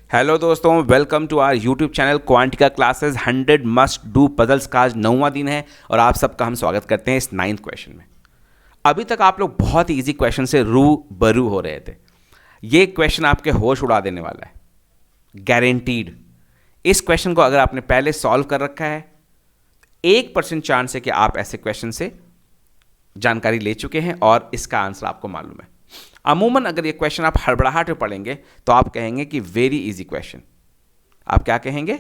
Hello दोस्तों, welcome to our YouTube channel Quantica classes 100 must do puzzles का आज 9वां दिन है और आप सबका हम स्वागत करते हैं इस 9th क्वेश्चन में। अभी तक आप लोग बहुत इजी क्वेश्चन से रूबरू हो रहे थे। ये क्वेश्चन आपके होश उड़ा देने वाला है, गारंटीड। इस क्वेश्चन को अगर आपने पहले सॉल्व कर रखा है, 1% चांस है कि आप ऐसे क्वेश्चन से जानकारी ले चुके हैं और इसका आंसर आपको मालूम है। अमूमन अगर ये क्वेश्चन आप हड़बड़ाहट में पढ़ेंगे तो आप कहेंगे कि वेरी इजी क्वेश्चन। आप क्या कहेंगे?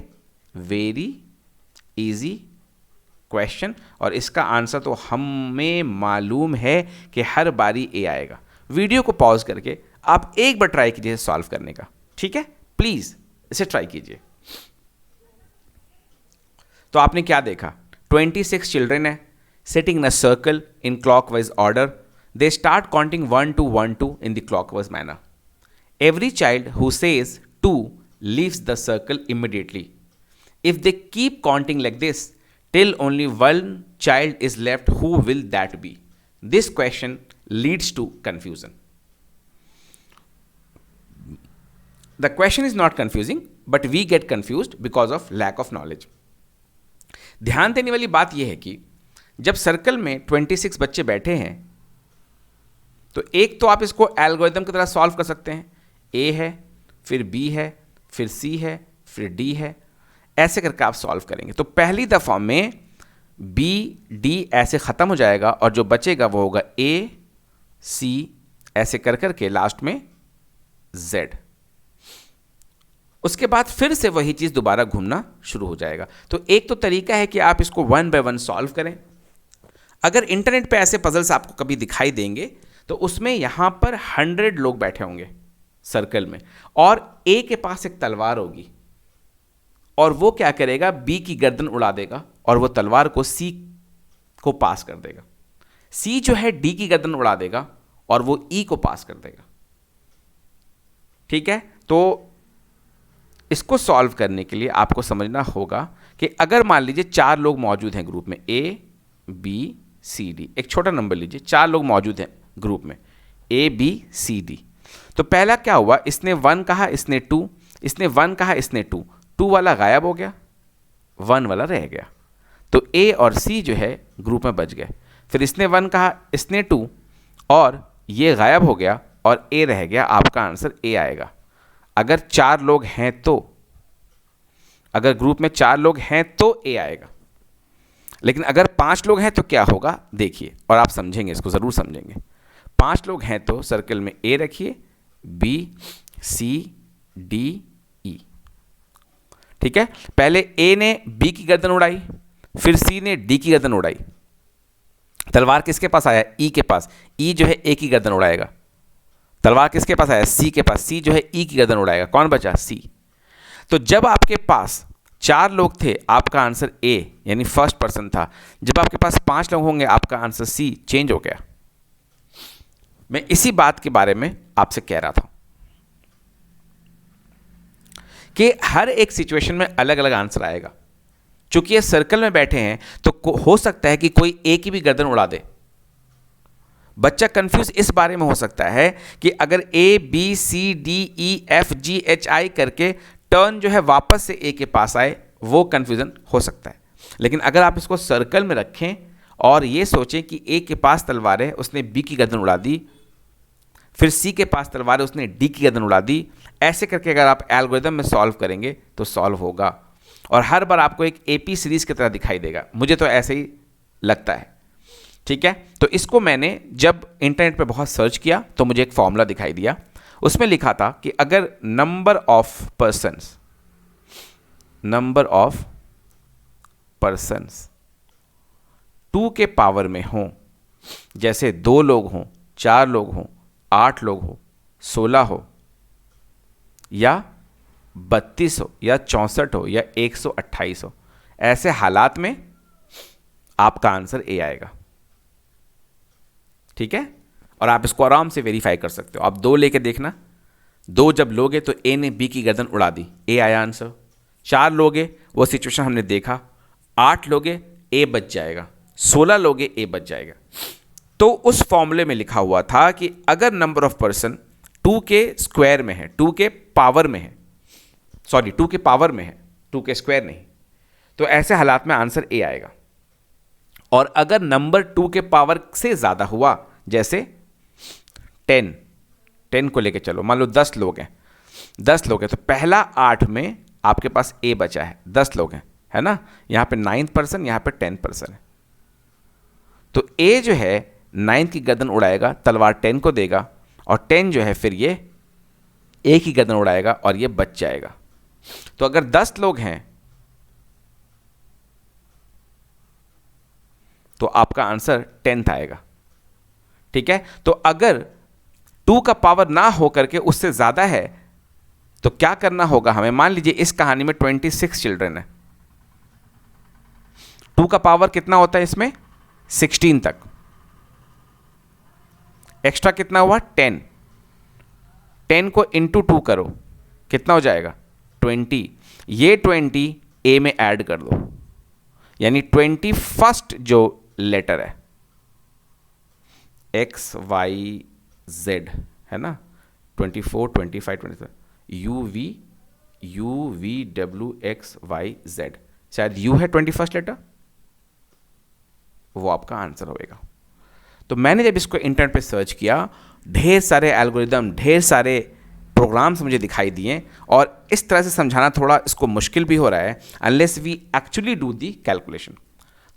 Very easy question. और इसका आंसर तो हमें मालूम है कि हर बारी ए आएगा। वीडियो को पॉज करके आप एक बार ट्राई कीजिए सॉल्व करने का, ठीक है? प्लीज इसे ट्राई कीजिए। तो आपने क्या देखा? 26 चिल्ड्रन है sitting in a circle in clockwise order. They start counting 1 2 1 2 in the clockwise manner. Every child who says 2 leaves the circle immediately. If they keep counting like this till only one child is left, who will that be? This question leads to confusion. The question is not confusing, but we get confused because of lack of knowledge. ध्यान देने वाली बात यह है कि जब circle में 26 बच्चे बैठे हैं तो एक तो आप इसको एल्गोरिथम की तरह सॉल्व कर सकते हैं। ए है, फिर बी है, फिर सी है, फिर डी है, ऐसे करके आप सॉल्व करेंगे। तो पहली दफ़ा में बी डी ऐसे ख़त्म हो जाएगा और जो बचेगा वो होगा ए सी, ऐसे कर करके लास्ट में जेड। उसके बाद फिर से वही चीज़ दोबारा घूमना शुरू हो जाएगा। तो एक तो तरीका है कि आप इसको 1 बाय 1 सॉल्व करें। अगर इंटरनेट पे ऐसे पजल्स आपको कभी दिखाई देंगे तो उसमें यहां पर 100 लोग बैठे होंगे सर्कल में और ए के पास एक तलवार होगी और वो क्या करेगा? बी की गर्दन उड़ा देगा और वो तलवार को सी को पास कर देगा। सी जो है डी की गर्दन उड़ा देगा और वो ई को पास कर देगा। ठीक है? तो इसको सॉल्व करने के लिए आपको समझना होगा कि अगर मान लीजिए 4 लोग मौजूद हैं ग्रुप में, ए बी सी डी, एक छोटा नंबर लीजिए, 4 लोग मौजूद हैं ग्रुप में, ए बी सी डी। तो पहला क्या हुआ? इसने 1 कहा, इसने 2, इसने 1 कहा, इसने 2, 2 वाला गायब हो गया, 1 वाला रह गया। तो ए और सी जो है ग्रुप में बच गए। फिर इसने 1 कहा, इसने 2 और ये गायब हो गया और ए रह गया। आपका आंसर ए आएगा। अगर 4 लोग हैं तो, अगर ग्रुप में 4 लोग हैं तो ए आएगा। लेकिन अगर 5 लोग हैं तो क्या होगा देखिए, और आप समझेंगे, इसको ज़रूर समझेंगे। 5 लोग हैं तो सर्कल में ए रखिए, बी सी डी ई। ठीक है? पहले ए ने बी की गर्दन उड़ाई, फिर सी ने डी की गर्दन उड़ाई। तलवार किसके पास आया? ई के पास। ई जो है ए की गर्दन उड़ाएगा। तलवार किसके पास आया? सी के पास। सी जो है ई की गर्दन उड़ाएगा। कौन बचा? सी। तो जब आपके पास 4 लोग थे, आपका आंसर ए यानी फर्स्ट पर्सन था। जब आपके पास 5 लोग होंगे, आपका आंसर सी चेंज हो गया। मैं इसी बात के बारे में आपसे कह रहा था कि हर एक सिचुएशन में अलग अलग आंसर आएगा। चूंकि ये सर्कल में बैठे हैं तो हो सकता है कि कोई ए की भी गर्दन उड़ा दे। बच्चा कंफ्यूज इस बारे में हो सकता है कि अगर A B C D E F G H I करके टर्न जो है वापस से ए के पास आए, वो कंफ्यूजन हो सकता है। लेकिन अगर आप इसको सर्कल में रखें और ये सोचें कि ए के पास तलवार है, उसने बी की गर्दन उड़ा दी, फिर सी के पास तलवार है, उसने डी की गर्दन उड़ा दी, ऐसे करके अगर आप एल्गोरिथम में सॉल्व करेंगे तो सॉल्व होगा और हर बार आपको एक एपी सीरीज की तरह दिखाई देगा। मुझे तो ऐसे ही लगता है। ठीक है? तो इसको मैंने जब इंटरनेट पे बहुत सर्च किया तो मुझे एक फॉर्मूला दिखाई दिया। उसमें लिखा था कि अगर नंबर ऑफ पर्सन्स 2 के पावर में हों, जैसे 2 लोग हों, 4 लोग हों, 8 लोग हो, 16 हो या 32 हो या 64 हो या 128 हो, ऐसे हालात में आपका आंसर ए आएगा। ठीक है? और आप इसको आराम से वेरीफाई कर सकते हो। आप 2 लेके देखना, 2 जब लोगे तो ए ने बी की गर्दन उड़ा दी, ए आया आंसर। 4 लोगे, वो सिचुएशन हमने देखा। 8 लोगे, ए बच जाएगा। 16 लोगे, ए बच जाएगा। तो उस फॉर्मूले में लिखा हुआ था कि अगर नंबर ऑफ पर्सन 2 के स्क्वायर में है, 2 के पावर में है, सॉरी 2 के पावर में है, 2 के स्क्वायर नहीं। तो ऐसे हालात में आंसर ए आएगा। और अगर नंबर 2 के पावर से ज़्यादा हुआ, जैसे 10 को लेके चलो, मान लो 10 लोग हैं, 10 लोग हैं, तो पहला 8 में आपके पास ए बचा है, 10 लोग हैं, है ना। यहाँ पे 9th पर्सन, यहाँ पे 10th पर्सन है। तो ए जो है 9 की गर्दन उड़ाएगा, तलवार 10 को देगा, और 10 जो है फिर ये ए की गर्दन उड़ाएगा और ये बच जाएगा। तो अगर 10 लोग हैं तो आपका आंसर 10th आएगा, ठीक है। तो अगर 2 का पावर ना हो करके उससे ज़्यादा है तो क्या करना होगा हमें। मान लीजिए इस कहानी में 26 चिल्ड्रन है, 2 का पावर कितना होता है इसमें, 16 तक, एक्स्ट्रा कितना हुआ 10 को इंटू 2 करो, कितना हो जाएगा 20। ये 20 ए में ऐड कर दो, यानी 21st जो लेटर है एक्स वाई जेड, है ना, 24 25 27, U V W X Y Z, शायद यू है 21st लेटर, वो आपका आंसर होएगा। तो मैंने जब इसको इंटरनेट पे सर्च किया, ढेर सारे एल्गोरिदम, ढेर सारे प्रोग्राम्स मुझे दिखाई दिए, और इस तरह से समझाना थोड़ा इसको मुश्किल भी हो रहा है unless we actually do the calculation.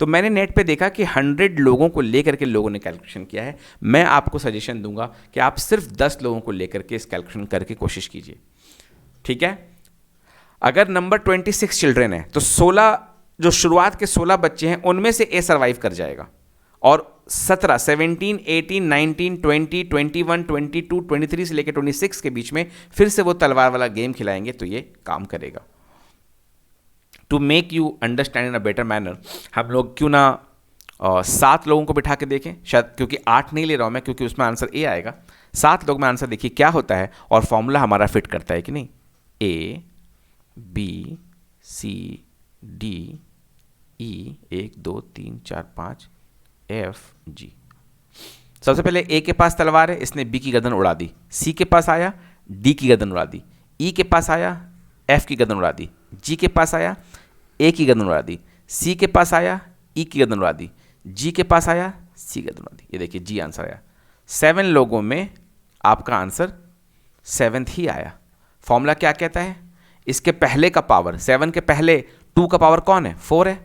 तो मैंने नेट पे देखा कि 100 लोगों को लेकर के लोगों ने कैलकुलेशन किया है। मैं आपको सजेशन दूंगा कि आप सिर्फ 10 लोगों को लेकर के इस कैलकुलेशन करके कोशिश कीजिए, ठीक है। अगर नंबर 26 चिल्ड्रेन है तो 16 जो शुरुआत के 16 बच्चे हैं उनमें से ए सर्वाइव कर जाएगा, और 17 18 19 20 21 22 23 से लेकर 26 के बीच में फिर से वो तलवार वाला गेम खिलाएंगे तो ये काम करेगा। To make you understand in a better manner, हम लोग क्यों ना 7 लोगों को बिठा के देखें, शायद, क्योंकि 8 नहीं ले रहा हूं मैं, क्योंकि उसमें आंसर ए आएगा। 7 लोग में आंसर देखिए क्या होता है, और फॉर्मूला हमारा फिट करता है कि नहीं। A B C D E 1 2 3 4 5 F G. सबसे पहले ए के पास तलवार है, इसने बी की गर्दन उड़ा दी, सी के पास आया डी की गर्दन उड़ा दी, ई के पास आया एफ की गर्दन उड़ा दी, जी के पास आया ए की गर्दन उड़ा दी, सी के पास आया ई की गर्दन उड़ा दी, जी के पास आया सी गर्दन उड़ा दी। ये देखिए जी आंसर आया। 7 लोगों में आपका आंसर 7th ही आया। फॉर्मूला क्या कहता है, इसके पहले का पावर, 7 के पहले 2 का पावर कौन है, 4 है।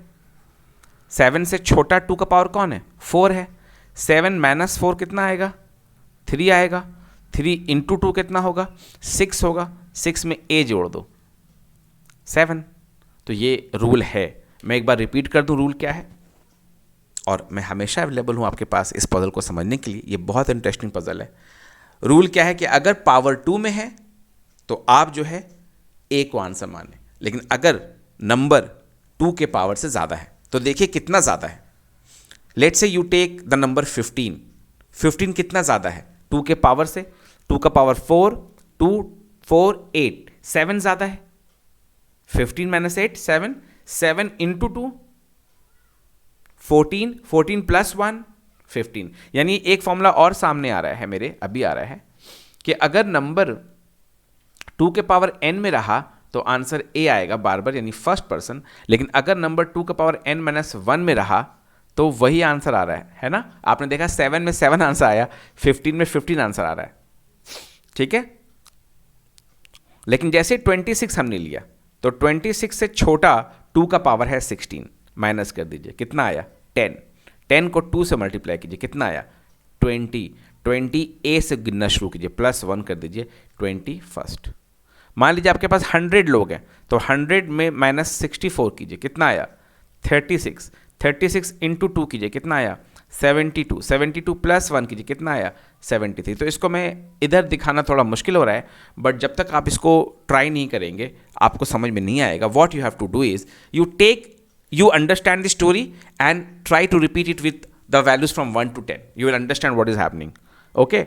7 से छोटा 2 का पावर कौन है, 4 है। 7 - 4 कितना आएगा, 3 आएगा। 3 × 2 कितना होगा, 6 होगा। 6 में ए जोड़ दो, 7। तो ये रूल है। मैं एक बार रिपीट कर दूं रूल क्या है, और मैं हमेशा अवेलेबल हूं आपके पास इस पजल को समझने के लिए। ये बहुत इंटरेस्टिंग पजल है। रूल क्या है कि अगर पावर 2 में है तो आप जो है ए को आंसर माने, लेकिन अगर नंबर 2 के पावर से ज़्यादा है तो देखिए कितना ज़्यादा है। Let's say you take the number 15। 15 कितना ज़्यादा है 2 के पावर से, 2 का पावर 4, 2 4 8, 7 ज़्यादा है। 15 - 8 7, 7 × 2 14, 14 + 1 15। यानी एक फॉर्मूला और सामने आ रहा है मेरे, अभी आ रहा है कि अगर नंबर 2 के पावर n में रहा तो आंसर ए आएगा बार बार, यानी फर्स्ट पर्सन। लेकिन अगर नंबर 2 का पावर n - 1 में रहा तो वही आंसर आ रहा है ना। आपने देखा 7 में 7 आंसर आया, 15 में 15 आंसर आ रहा है, ठीक है। लेकिन जैसे 26 हमने लिया तो 26 से छोटा 2 का पावर है 16, माइनस कर दीजिए, कितना आया 10। 10 को 2 से मल्टीप्लाई कीजिए, कितना आया 20। 20 ए से गिनना शुरू कीजिए, +1 कर दीजिए 21st। मान लीजिए आपके पास 100 लोग हैं तो 100 में -64 कीजिए, कितना आया 36। 36 × 2 कीजिए, कितना आया 72। 72 + 1 कीजिए, कितना आया 73। तो इसको मैं इधर दिखाना थोड़ा मुश्किल हो रहा है, बट जब तक आप इसको ट्राई नहीं करेंगे आपको समझ में नहीं आएगा। What you have to do is you understand the story and try to repeat it with the values from 1 to 10. You will understand what is happening. Okay.